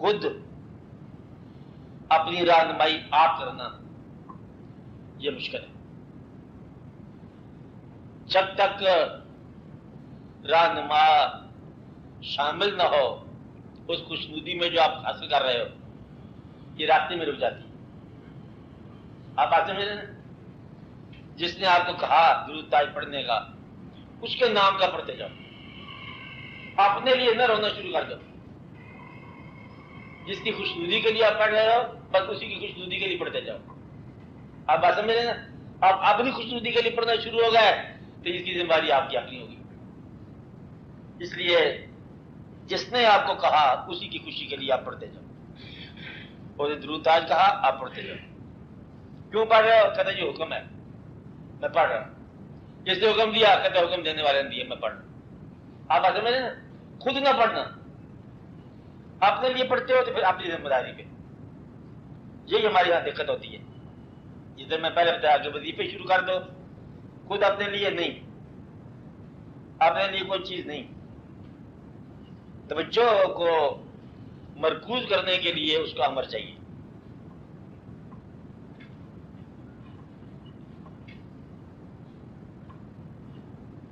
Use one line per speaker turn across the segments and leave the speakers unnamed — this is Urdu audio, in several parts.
خود اپنی رہنمائی آپ کرنا یہ مشکل ہے. جب تک رہنما شامل نہ ہو اس خوشنودی میں جو آپ حاصل کر رہے ہو، یہ راستے میں رک جاتی ہے. آپ بات سمجھ رہے ہیں؟ جس نے آپ کو کہا درود تاج پڑھنے کا، اس کے نام کا پڑھتے جاؤ، اپنے لیے نہ رونا شروع کر دو. جس کی خوشنودی کے لیے آپ پڑھ رہے ہو بس اسی کی خوشنودی کے لیے پڑھتے جاؤ. آپ بات سمجھ رہے ہیں نا؟ آپ اپنی خوشنودی کے لیے پڑھنا شروع ہو گئے تو اس کی ذمہ داری آپ کی اپنی ہوگی. اس لیے جس نے آپ کو کہا اسی کی خوشی کے لیے آپ پڑھتے جاؤ. اور درود تاج کہا آپ پڑھتے جاؤ. کیوں پڑھ رہے ہو؟ کہتے یہ حکم ہے میں پڑھ رہا ہوں. جس نے حکم دیا کہتے حکم دینے والے نے دیا میں پڑھ رہا ہوں. آپ بات سمجھ رہے ہیں نا؟ خود نہ پڑھنا، اپنے لیے پڑھتے ہو تو پھر اپنی ذمہ داری پہ. یہی ہمارے یہاں دقت ہوتی ہے. جدھر میں پہلے بتایا کہ وظیفے شروع کر دو، خود اپنے لیے نہیں، اپنے لیے کوئی چیز نہیں. توجہ کو مرکوز کرنے کے لیے اس کا امر چاہیے.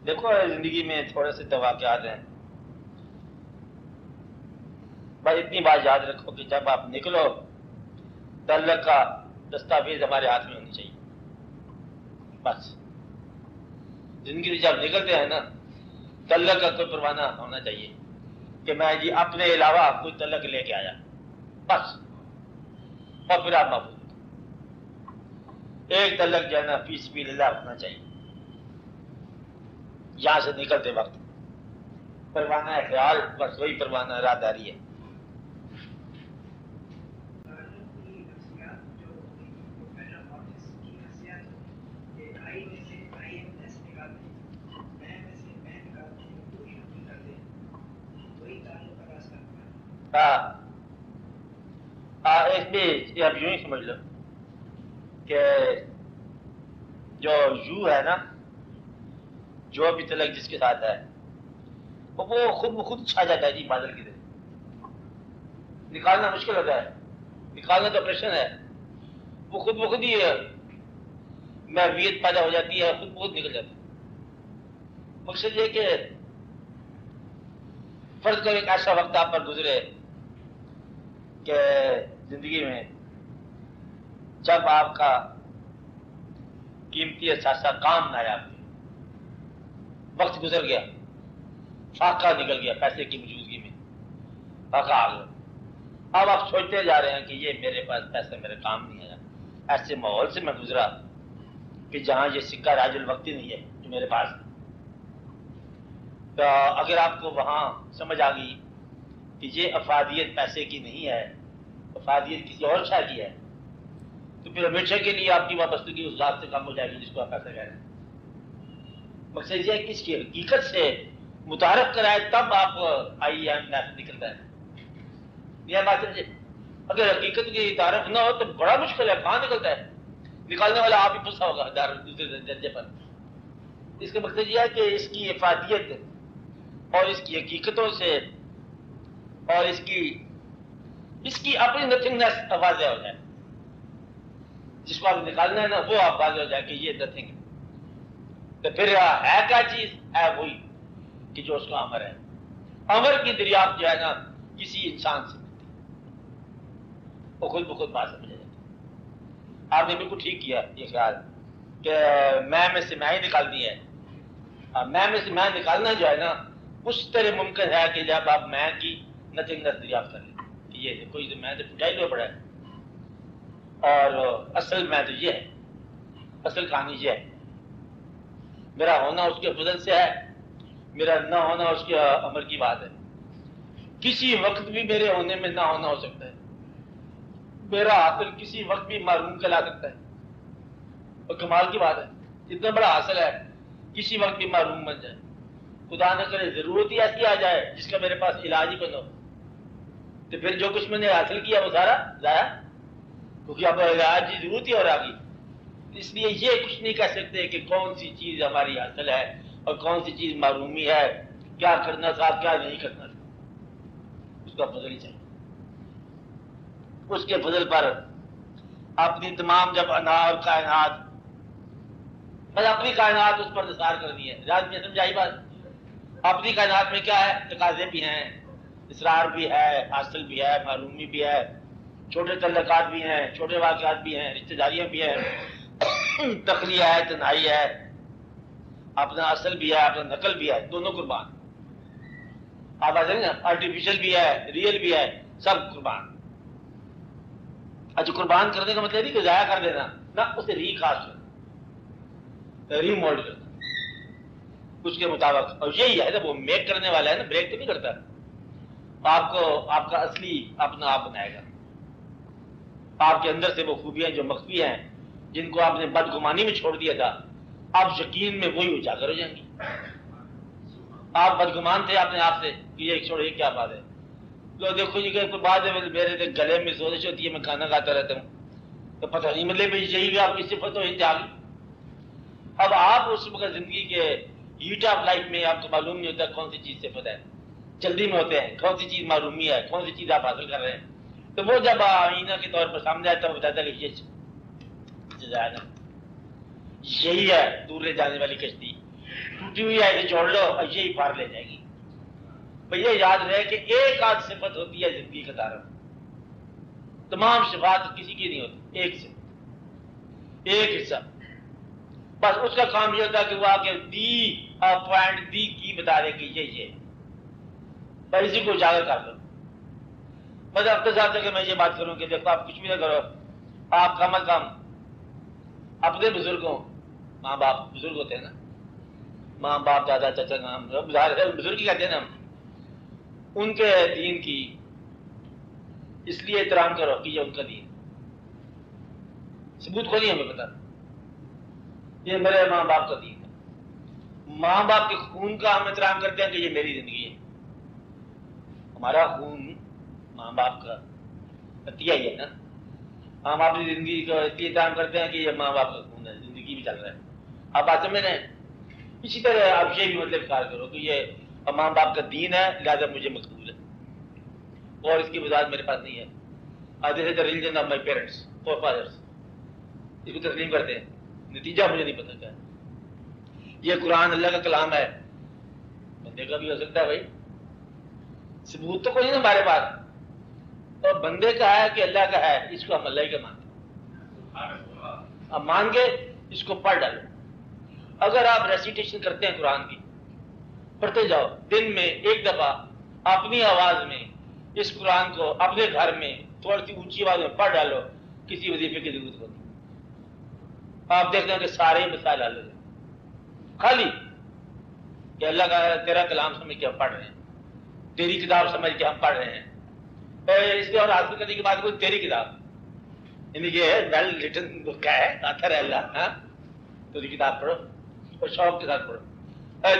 دیکھو زندگی میں تھوڑے سے واقعات ہیں بھائی. اتنی بات یاد رکھو کہ جب آپ نکلو تو اللہ کا دستاویز ہمارے ہاتھ میں ہونی چاہیے. بس زندگی سے جب نکلتے ہیں نا تو اللہ کا کوئی پروانہ ہونا چاہیے کہ میں جی اپنے علاوہ کوئی تلق لے کے آیا بس. اور پھر آپ محفوظ. ایک تلق جو ہے نا فی سبیل اللہ ہونا چاہیے. یہاں سے نکلتے وقت پروانہ ہے خیال، بس وہی پروانہ راداری ہے. اس میں آپ یوں ہی سمجھ لو کہ جو یو ہے نا، جو بھی تلق جس کے ساتھ ہے وہ خود بخود چھا جاتا ہے جی بادل کی طرح. نکالنا مشکل ہوتا ہے، نکالنا تو آپریشن ہے. وہ خود بخود ہی محویت پیدا ہو جاتی ہے، خود بخود نکل جاتی ہے. مقصد یہ کہ فرض کرو ایک ایسا وقت آپ پر گزرے کہ زندگی میں جب آپ کا قیمتی اثاثہ کام نہ آیا، وقت گزر گیا، فاقہ نکل گیا، پیسے کی موجودگی میں فاقہ آ گیا. اب آپ سوچتے جا رہے ہیں کہ یہ میرے پاس پیسہ میرے کام نہیں آیا. ایسے ماحول سے میں گزرا کہ جہاں یہ سکہ راج الوقت ہی نہیں ہے جو میرے پاس. تو اگر آپ کو وہاں سمجھ آ گئی کہ یہ افادیت پیسے کی نہیں ہے، افادیت کسی اور شے کی ہے، تو پھر ہمیشہ کے لیے آپ کی وابستگی اس ذات سے کم ہو جائے گی جس کو آپ پیسہ کہہ رہے ہیں. مقصد یہ ہے کہ اس کی حقیقت سے متعارف کرائے تب آپ آئی ایم سے نکلتا ہے. یہ بات سمجھے؟ اگر حقیقت کی تعارف نہ ہو تو بڑا مشکل ہے. کہاں نکلتا ہے؟ نکالنے والا آپ ہی پھنسا ہوگا دوسرے درجے پر. اس کا مقصد یہ ہے کہ اس کی افادیت اور اس کی حقیقتوں سے اور اس کی اپنی نتھنگنس واضح ہو جائے. جس کو آپ نکالنا ہے نا وہ آپ واضح ہو جائے کہ یہ نتھنگ ہے. تو پھر ہے کیا چیز؟ ہے وہی کہ جو اس کا امر ہے. امر کی دریافت جو ہے نا کسی انسان سے ملتی ہے، وہ خود بخود بات سمجھ جاتی ہے. آپ نے بالکل ٹھیک کیا یہ خیال کہ میں سے میں ہی نکال دی ہے. میں سے میں نکالنا جو ہے نا اس طرح ممکن ہے کہ جب آپ میں کی نتھنگنس دریافت کر لیں کہ یہ کوئی میں تو ٹوٹائی ہوا پڑا ہے اور اصل میں تو یہ ہے، اصل کہانی یہ ہے. میرا ہونا اس کے فضل سے ہے، میرا نہ ہونا اس کے امر کی بات ہے. کسی وقت بھی میرے ہونے میں نہ ہونا ہو سکتا ہے. میرا حاصل کسی وقت بھی محروم کہلا سکتا ہے. اور کمال کی بات ہے، اتنا بڑا حاصل ہے کسی وقت بھی محروم بن جائے. خدا نہ کرے ضرورت ہی ایسی آ جائے جس کا میرے پاس علاج ہی بنا ہو، تو پھر جو کچھ میں نے حاصل کیا وہ سارا ضائع، کیونکہ اب علاج کی ضرورت ہی اور آ گئی. اس لیے یہ کچھ نہیں کہہ سکتے کہ کون سی چیز ہماری حاصل ہے اور کون سی چیز محرومی ہے، کیا کرنا تھا کیا نہیں کرنا تھا. اس کا بدل ہی چاہیے. اس کے فضل پر اپنی تمام جب انا اور کائنات، بس اپنی کائنات اس پر نثار کر دی ہے. راج میں سمجھائی بات؟ اپنی کائنات میں کیا ہے؟ تقاضے بھی ہیں، اسرار بھی ہے، حاصل بھی ہے، معلومی بھی ہے، چھوٹے تعلقات بھی ہیں، چھوٹے واقعات بھی ہیں، رشتہ داریاں بھی ہیں، تخلیہ ہے، تنہائی ہے، اپنا اصل بھی ہے، اپنا نقل بھی ہے، دونوں قربان. آپ آ جائیں نا، آرٹیفیشل بھی ہے، ریئل بھی ہے، سب قربان. اچھا، قربان کرنے کا مطلب نہیں کہ ضائع کر دینا، نہ، اسے ریکاسٹ کرنا، ریمولڈ کرنا اس کے مطابق. اور یہی ہے نا، وہ میک کرنے والا ہے نا، بریک تو نہیں کرتا. آپ کو آپ کا اصلی اپنا آپ بنائے گا. آپ کے اندر سے وہ خوبیاں جو مخفی ہیں، جن کو آپ نے بدگمانی میں چھوڑ دیا تھا، آپ یقین میں وہی اجاگر ہو جائیں گی. آپ بدگمان تھے اپنے آپ سے کہ یہ چھوڑے، یہ کیا بات ہے. تو دیکھو جی کہ کوئی بات ہے میرے گلے میں سوزش ہوتی ہے، میں کھانا کھاتا رہتا ہوں، تو پتہ نہیں مطلب یہی بھی آپ کی صفت ہو انتہا کی. اب آپ اس وقت زندگی کے ہیٹ آف لائف میں آپ کو معلوم نہیں ہوتا کون سی چیز صفت ہے، جلدی میں ہوتے ہیں، کون سی چیز معلومی ہے، کون سی چیز آپ حاصل کر رہے ہیں. تو وہ جب آئینہ کے طور پر سامنے آتا ہے، بتاتا ہے کہ یہ یہی ہے دور لے جانے والی کشتی، ٹوٹی ہوئی ہے، چھوڑ لو اور یہی پار لے جائے گی. بھئی یہ یاد رہے کہ ایک آدھ صفت ہوتی ہے زندگی کا تعارف، تمام صفات کسی کی نہیں ہوتی، ایک صفت، ایک حصہ. بس اس کا کام یہ ہوتا ہے کہ وہ آ کے پوائنٹ دی کی بتا دے کہ یہ بس اسی کو اجاگر کر دو. بس اب تو چاہتے کہ میں یہ بات کروں کہ دیکھو آپ کچھ بھی نہ کرو، آپ کم از کم اپنے بزرگوں، ماں باپ بزرگ ہوتے ہیں نا، ماں باپ دادا چچا نام بزرگ ہی کہتے ہیں نا ہم، ان کے دین کی اس لیے احترام کرو کہ یہ ان کا دین. ثبوت کو نہیں ہمیں پتا، یہ میرے ماں باپ کا دین ہے. ماں باپ کے خون کا ہم احترام کرتے ہیں کہ یہ میری زندگی ہے. ہمارا خون ماں باپ کا عطیہ ہی ہے نا. ہم اپنی زندگی کا احترام کرتے ہیں کہ یہ ماں باپ کا خون ہے، زندگی بھی چل رہا ہے. آپ بات سمجھ رہے ہیں؟ اسی طرح آپ یہ بھی مطلب خیال کرو کہ یہ ماں باپ کا دین ہے، لہٰذا مجھے مقبول ہے، اور اس کی وضاحت میرے پاس نہیں ہے. This is the religion of my parents forefathers, اس کو تسلیم کرتے ہیں. نتیجہ مجھے نہیں پتہ کیا ہے. یہ قرآن اللہ کا کلام ہے، بندے کا بھی ہو سکتا ہے. بھائی ثبوت تو کوئی نہیں ہمارے پاس، اور بندے کا ہے کہ اللہ کا ہے، اس کو ہم اللہ ہی کا مانتے ہیں. اب مان کے اس کو پڑھ ڈالو. اگر آپ ریسیٹیشن کرتے ہیں قرآن کی، پڑھتے جاؤ دن میں ایک دفعہ اپنی آواز میں اس قرآن کو اپنے گھر میں تھوڑی سی اونچی آواز میں پڑھ ڈالو، کسی وظیفے کی ضرورت ہوتی. آپ دیکھتے ہیں کہ سارے مسائل حل ہو جائیں. خالی کہ اللہ کا تیرا کلام سمجھ کے ہم پڑھ رہے ہیں، تیری کتاب سمجھ کے ہم پڑھ رہے ہیں. اس کے اور حاصل کرنے کی بات کوئی تیری کتاب، یعنی کہ ویل ریٹن بک ہے، آتا رہے اللہ، ہاں تیری کتاب پڑھو اور شوق کے ساتھ پڑھو.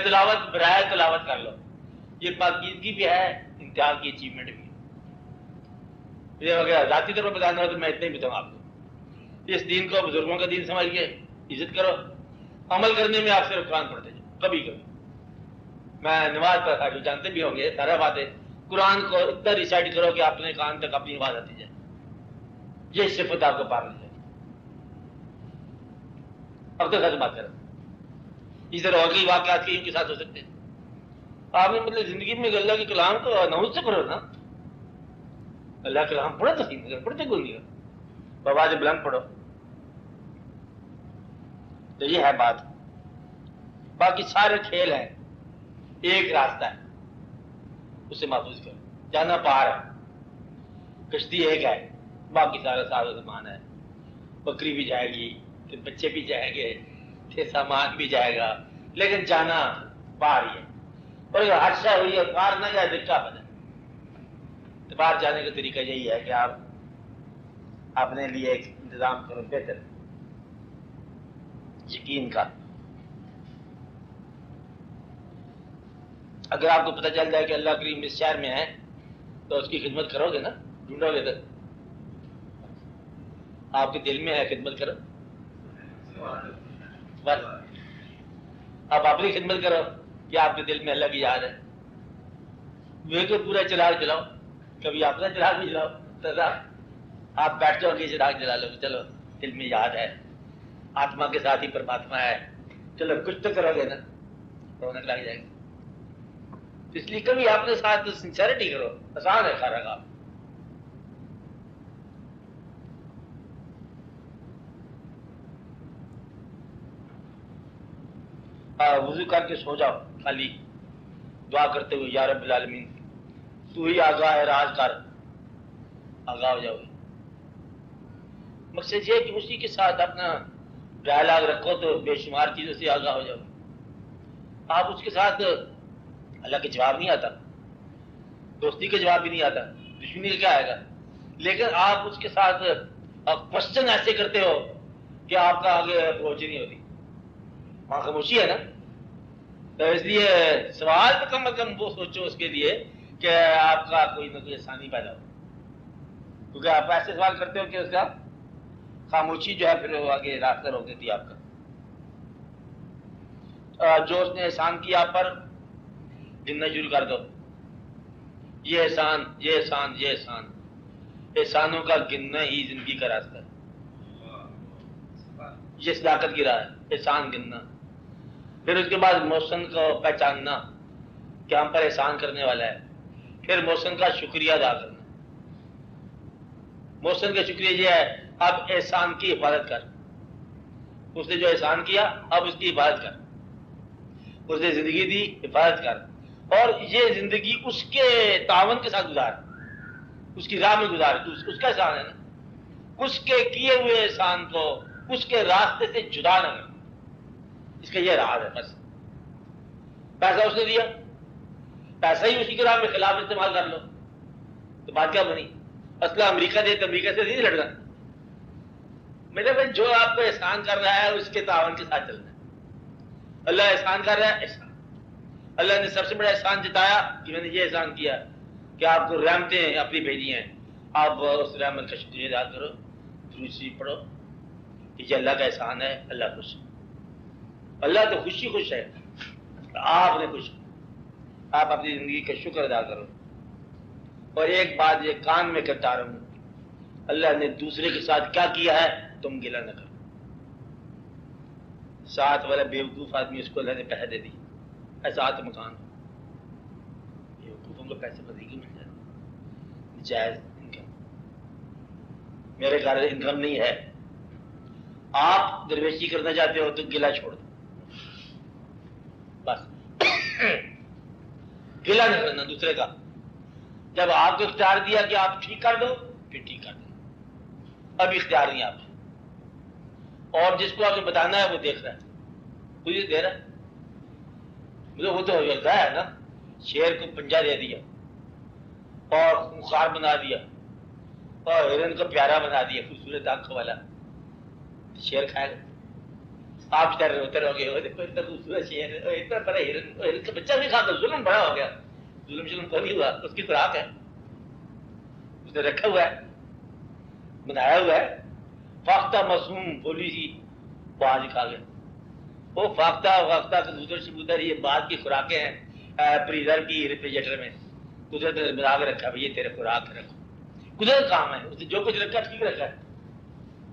تلاوت برائے تلاوت کر لو. یہ پاکیزگی بھی ہے، انتہا کی اچیومنٹ بھی ہے. یہ اگر ذاتی طور پر بتانا ہو تو میں اتنا ہی بتاؤں آپ کو. اس دین کو بزرگوں کا دین سمجھ کے عزت کرو. عمل کرنے میں آپ صرف قرآن پڑھتے جاؤ. کبھی کبھی میں نماز پڑھتا جو جانتے بھی ہوں گے سارا باتیں، قرآن کو اتنا ریسائٹ کرو کہ اپنے کان تک اپنی آواز آتی جائے. یہ صفت آپ کو پار مل جائے. اب تک سچ بات کریں، اس طرح اور کئی واقعات کے ان کے ساتھ ہو سکتے ہیں. آپ نے مطلب زندگی میں اللہ کے کلام کو نوز سے کرو نا. اللہ کے کلام پڑھو تو صحیح، پڑھتے کون نہیں ہو، آواز بلند پڑھو. تو یہ ہے بات. باقی سارے کھیل ہیں، ایک راستہ ہے، اسے محفوظ کرو. جانا پار ہے، کشتی ایک ہے، باقی سارا ساز و سامان ہے. بکری بھی جائے گی، پھر بچے بھی جائیں گے، پھر سامان بھی جائے گا، لیکن جانا پار ہی ہے. اور اگر حادثہ ہوئی ہے پار نہ جائے تو کیا بنے. تو پار جانے کا طریقہ یہی ہے کہ آپ اپنے لیے ایک انتظام کرو بہتر یقین کا. اگر آپ کو پتہ چل جائے کہ اللہ کریم اس شہر میں ہے تو اس کی خدمت کرو گے نا، ڈھونڈو گے. تو آپ کے دل میں ہے خدمت کرو، بس آپ اپنی خدمت کرو کہ آپ کے دل میں اللہ کی یاد ہے. وہ تو پورا چراغ چلاؤ، کبھی اپنا چراغ بھی چلاؤ. آپ بیٹھتے ہو کسی راگ جلا لو، چلو دل میں یاد ہے آتما کے ساتھ ہی پرماتما ہے، چلو کچھ تو کرو گے نا، رونق لگ جائے گی۔ اس لیے کبھی اپنے ساتھ سنسیریٹی کرو، آسان ہے سارا کام۔ وضو کر کے سو جاؤ، خالی دعا کرتے ہوئے یا رب العالمین تو ہی آگاہ ہے، راز کر، آگاہ ہو جاؤ۔ مقصد یہ کہ اسی کے ساتھ اپنا ڈائلاگ رکھو تو بے شمار چیزوں سے آگاہ ہو جاؤ۔ آپ اس کے ساتھ اللہ کے جواب نہیں آتا، دوستی کا جواب بھی نہیں آتا، دشمنی کا کیا آئے گا، لیکن آپ اس کے ساتھ کوشچن ایسے کرتے ہو کہ آپ کا آگے اپروچ ہی نہیں ہوتی، وہاں خاموشی ہے نا۔ تو اس لیے سوال تو کم از کم وہ سوچو اس کے لیے کہ آپ کا کوئی نہ کوئی آسانی پیدا ہو، کیونکہ آپ ایسے سوال کرتے ہو کہ اس کا خاموشی جو ہے پھر وہ آگے راستہ روک دیتی ہے آپ کا۔ جو اس نے احسان کیا آپ پر گننا شروع کر دو، یہ احسان، یہ احسان، یہ احسان، احسانوں کا گننا ہی زندگی کا راستہ ہے، یہ صداقت کی راہ ہے، احسان گننا۔ پھر اس کے بعد محسن کو پہچاننا کہ ہم پر احسان کرنے والا ہے، پھر محسن کا شکریہ ادا کرنا۔ محسن کا شکریہ یہ ہے اب احسان کی حفاظت کر، اس نے جو احسان کیا اب اس کی حفاظت کر، اس نے زندگی دی، حفاظت کر، اور یہ زندگی اس کے تعاون کے ساتھ گزار، اس کی راہ میں گزار، اس کا احسان ہے نا، اس کے کیے ہوئے احسان کو اس کے راستے سے جدا نہ کر، اس کا یہ راز ہے۔ بس پیسہ اس نے دیا، پیسہ ہی اسی کے راہ میں خلاف استعمال کر لو تو بات کیا بنی؟ اصل امریکہ دے تو امریکہ سے نہیں لڑنا، میرے بھائی جو آپ کو احسان کر رہا ہے اس کے تعاون کے ساتھ چلنا ہے۔ اللہ احسان کر رہا ہے، احسان، اللہ نے سب سے بڑا احسان جتایا کہ میں نے یہ احسان کیا کہ آپ کو رحمتیں اپنی بھیجی ہیں، آپ اس رحمت کا شکریہ ادا کرو، درود شریف پڑھو کہ یہ اللہ کا احسان ہے، اللہ خوش ہے، اللہ تو خوش ہے، آپ نے خوش، آپ اپنی زندگی کا شکر ادا کرو۔ اور ایک بات یہ کان میں کرتا رہوں، اللہ نے دوسرے کے ساتھ کیا کیا ہے تم گلہ نہ کرو۔ ساتھ والا بیوقوف آدمی اس کو اللہ نے پیسے دے دی، ایسا آت مکان، بیوقوفوں کو پیسے بدی مل جاتے، جائز انکم، میرے گھر انکم نہیں ہے، آپ درویشی کرنا چاہتے ہو تو گلہ چھوڑ دو، بس گلہ نہیں کرنا دوسرے کا۔ جب آپ کو اختیار دیا کہ آپ ٹھیک کر دو پھر ٹھیک کر دو، اب اختیار نہیں آپ، اور جس کو آپ نے بتانا ہے وہ دیکھ رہا ہے، مجھے دے رہا ہے، مجھے وہ تو ہوتا ہے نا، شیر کو پنجہ دے دیا اور خونخوار بنا دیا اور ہرن کو پیارا بنا دیا، خوبصورت آنکھوں والا، شیر کھائے گا؟ آپ ڈر روتے رہو گے، اتنا خوبصورت شیر، اتنا بڑا ہرن کا بچہ نہیں کھاتا، ظلم بڑا ہو گیا، ظلم تو نہیں ہوا، اس کی خوراک ہے، اس نے رکھا ہوا ہے، بنایا ہوا ہے، فاختہ معصوم بولی سی باز کھا گیا، وہ فاختہ کبوتر یہ بعد کی خوراکیں ہیں پریزر کی ریفریجریٹر میں، قدرت نے بنا کے رکھا، یہ تیرے خوراک رکھو، قدرت کام ہے، اس نے جو کچھ رکھا ٹھیک رکھا ہے،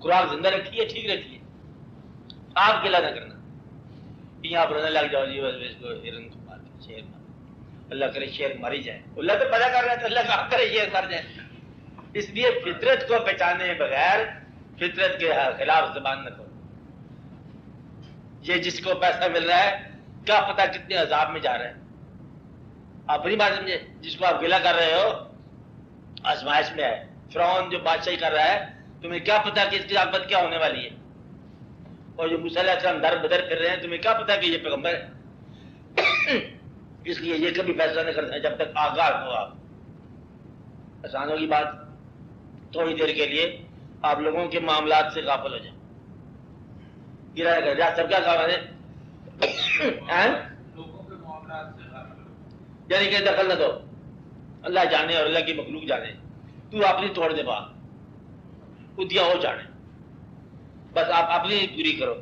خوراک زندہ رکھی ہے، ٹھیک رکھی ہے، آپ گلا نہ کرنا کہ یہاں پر نہ لگ جاؤ جی بس کو ہرن کو مار کے شیر مار، اللہ کرے شیر ماری جائے، اللہ تو پیدا کر رہا ہے تو اللہ کا کرے شیر مر جائے۔ اس لیے فطرت کو پہچانے بغیر فطرت کے خلاف زبان نہ کرو۔ یہ جس کو پیسہ مل رہا ہے کیا پتا کتنے عذاب میں جا رہا ہے، آپ نہیں بات سمجھے، جس کو آپ گلہ کر رہے ہو آزمائش میں ہے، فرعون جو بادشاہی کر رہا ہے تمہیں کیا پتا کہ اس کی عاقبت کیا ہونے والی ہے، اور جو موسیٰ علیہ السلام در بدر پھر رہے ہیں تمہیں کیا پتا کہ یہ پیغمبر ہے۔ اس لیے یہ کبھی فیصلہ نہیں کرتے جب تک آگاہ ہو آپ۔ آسان ہوگی بات، تھوڑی دیر کے لیے آپ لوگوں کے معاملات سے غافل ہو جائیں، گرا کر جا سب کیا کہا میں نے،
لوگوں کے معاملات سے غافل ہو،
یعنی کہ دخل نہ دو، اللہ جانے اور اللہ کی مخلوق جانے، تو اپنی توڑ دے بات، دیا ہو جانے، بس آپ اپنی پوری کرو،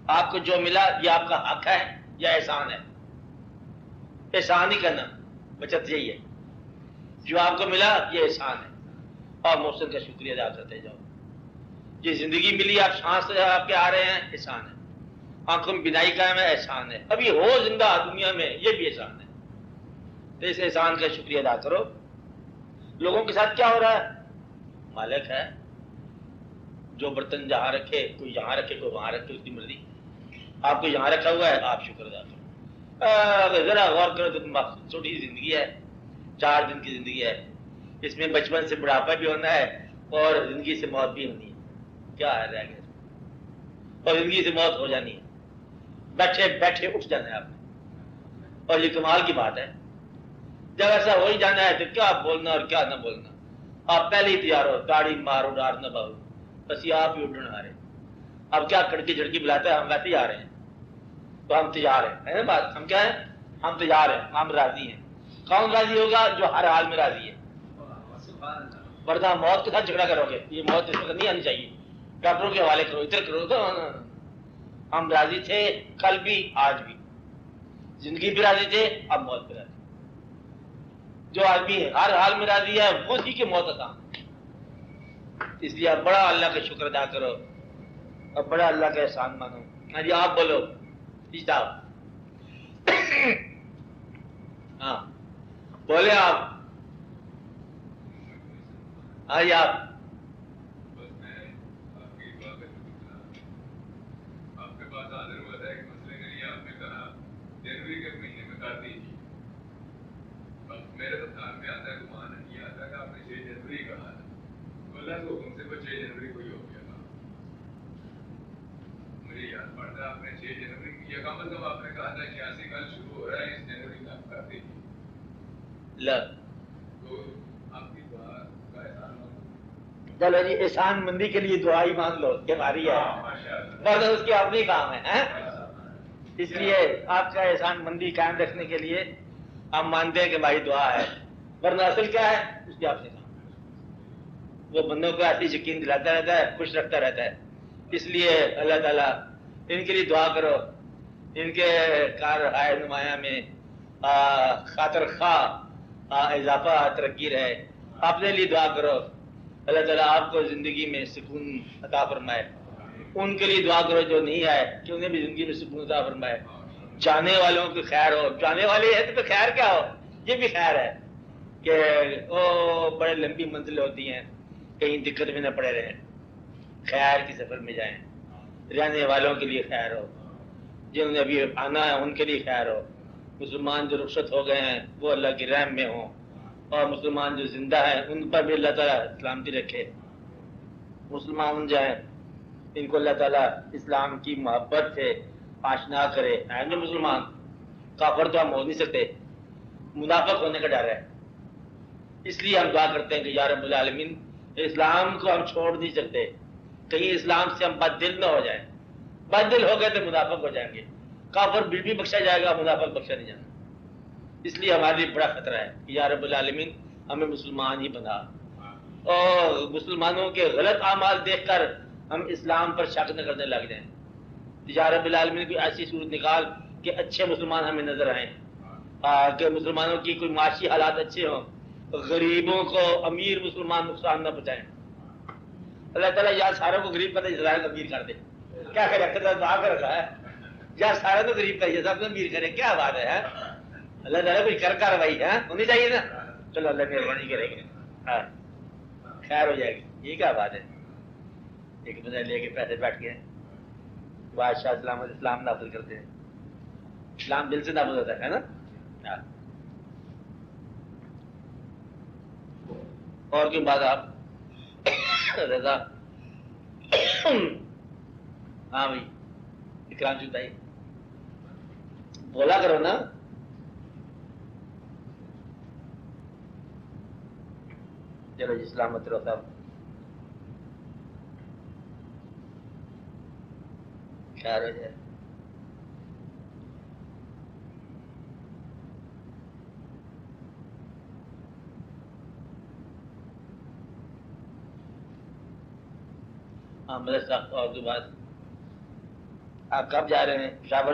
آپ کو جو ملا یہ آپ کا حق ہے یا احسان ہے، احسان ہی کرنا، بچت یہی ہے، جو آپ کو ملا یہ احسان ہے، اور محسن کا شکریہ ادا کرتے جاؤ. یہ زندگی ملی، آپ سانس آپ کے آ رہے ہیں، احسان ہے. آنکھوں میں بینائی قائم ہے، احسان ہے. ابھی ہو زندہ دنیا میں، یہ بھی احسان ہے. تو اس احسان کا شکریہ ادا کرو. لوگوں کے ساتھ کیا ہو رہا ہے؟ مالک ہے، جو برتن جہاں رکھے، کوئی یہاں رکھے، کوئی وہاں رکھے، اس کی مرضی. آپ کو یہاں رکھا ہوا ہے، آپ شکر ادا کرو. ذرا غور کرو تو چھوٹی سی زندگی ہے، 4 دن کی زندگی ہے. اس میں بچپن سے بڑھاپا بھی ہونا ہے اور زندگی سے موت بھی ہونی ہے. کیا ہے رہ گیا؟ اور زندگی سے موت ہو جانی ہے. بیٹھے بیٹھے اٹھ جانا ہے آپ نے. اور یہ کمال کی بات ہے، جب ایسا ہو ہی جانا ہے تو کیا بولنا اور کیا نہ بولنا. آپ پہلے ہی تیار ہو، داڑھی مارو ڈار نہ باؤ، بس یہ آپ ہی اڈن آ رہے. اب کیا کڑکی جھڑکی بلاتا ہے، ہم ویسے ہی آ رہے ہیں. تو ہم تیار ہیں، ہے نا بات؟ ہم کیا ہیں؟ ہم تیار ہیں، ہم راضی ہیں. کون راضی ہوگا؟ جو ہر حال میں راضی ہے. ورنہ موت کے ساتھ جھگڑا کرو گے. یہ موت اس وقت نہیں آنی چاہیے. ڈاکٹروں کے حوالے کرو، ادھر کرو. تو ہم راضی تھے کل بھی، آج بھی. زندگی بھی راضی تھے، اب موت بھی راضی. جو آدمی ہر حال میں راضی ہے، وہ اسی کی موت آسان ہے. اس لیے اب بڑا اللہ کا شکر ادا کرو، اب بڑا اللہ کا احسان مانو. ہاں جی، آپ بولو جی صاحب. ہاں بولے آپ. ہاں جی آپ.
جنوری کے مہینے میں کر دیجیے. میرے تو دھیان میں آتا ہے، گمان نہیں آتا کہ آپ نے 6 جنوری کہا تھا. اللہ کے حکم سے وہ 6 جنوری کو ہی ہو گیا تھا. مجھے یاد پڑتا ہے آپ نے 6 جنوری کی یہ کم از کم آپ نے کہا تھا 86 کل شروع ہو رہا ہے، اس جنوری میں آپ کر دیجیے. تو آپ کی دعا کا احسان مانو.
چلو جی، احسان مندی کے لیے دعا ہی مان لو کہ ہماری ہے، ورنہ اس کے اپنی کام ہے. اس لیے آپ کا احسان مندی قائم رکھنے کے لیے ہم مانتے ہیں کہ بھائی دعا ہے، ورنہ اصل کیا ہے؟ اس کے آپ سے کام. وہ بندوں کو ایسی یقین دلاتا رہتا ہے، خوش رکھتا رہتا ہے. اس لیے اللہ تعالیٰ ان کے لیے دعا کرو، ان کے کار آئے نمایاں میں خاطر خواہ اضافہ ترقی رہے. اپنے لیے دعا کرو، اللہ تعالیٰ آپ کو زندگی میں سکون عطا فرمائے. ان کے لیے دعا کرو جو نہیں آئے کہ انہیں بھی زندگی میں سکون عطا فرمائے. جانے والوں کی خیر ہو، جانے والے ہیں تو خیر کیا ہو، یہ بھی خیر ہے کہ وہ بڑے لمبی منزلیں ہوتی ہیں، کہیں دقت میں نہ پڑے رہیں، خیر کی سفر میں جائیں. رہنے والوں کے لیے خیر ہو، جنہوں نے ابھی آنا ہے ان کے لیے خیر ہو. مسلمان جو رخصت ہو گئے ہیں وہ اللہ کی رحم میں ہوں، اور مسلمان جو زندہ ہیں ان پر بھی اللہ تعالیٰ سلامتی رکھے. مسلمان جو ہیں ان کو اللہ تعالیٰ اسلام کی محبت سے آشنا کرے. ہیں جو مسلمان، کافر تو ہم ہو نہیں سکتے، منافق ہونے کا ڈر ہے. اس لیے ہم دعا کرتے ہیں کہ یا رب العالمین اسلام کو ہم چھوڑ نہیں سکتے، کہیں اسلام سے ہم بد دل نہ ہو جائیں. بد دل ہو گئے تو منافق ہو جائیں گے. کافر بھی بخشا جائے گا، منافق بخشا نہیں جانا. اس لیے ہمارے لیے بڑا خطرہ ہے کہ یا رب العالمین ہمیں مسلمان ہی بنا. اور مسلمانوں کے غلط اعمال دیکھ کر ہم اسلام پر شک نہ کرنے لگ جائیں. یا رب العالمین کوئی ایسی صورت نکال کہ اچھے مسلمان ہمیں نظر آئیں، کہ مسلمانوں کی کوئی معاشی حالات اچھے ہوں، غریبوں کو امیر مسلمان نقصان نہ پہنچائیں. اللہ تعالیٰ یا ساروں کو غریب کرے، یا امیر کر دے. کیا کرے؟ دعا کر رکھا ہے یا سارے تو غریب کریے، سب کو امیر کرے. کیا بات ہے؟ اللہ تعالیٰ کچھ کر کاروائی ہے ہونی چاہیے نا. چلو اللہ مہربانی کرے گی، ہاں خیر ہو جائے گی. یہ کیا بات ہے؟ ایک بندہ لے کے پیسے بیٹھ گئے، بادشاہ اسلام نافذ کرتے ہیں. اسلام دل سے نافذ ہوتا ہے نا. اور کوئی بات آپ رضا؟ ہاں بھائی اکرام جی بتائیے، بولا کرو نا. چلو جی سلامت رہو صاحب، خیر ہو جائے. ہاں مدر صاحب، اور کوئی بات؟ آپ کب جا رہے ہیں؟ پشاور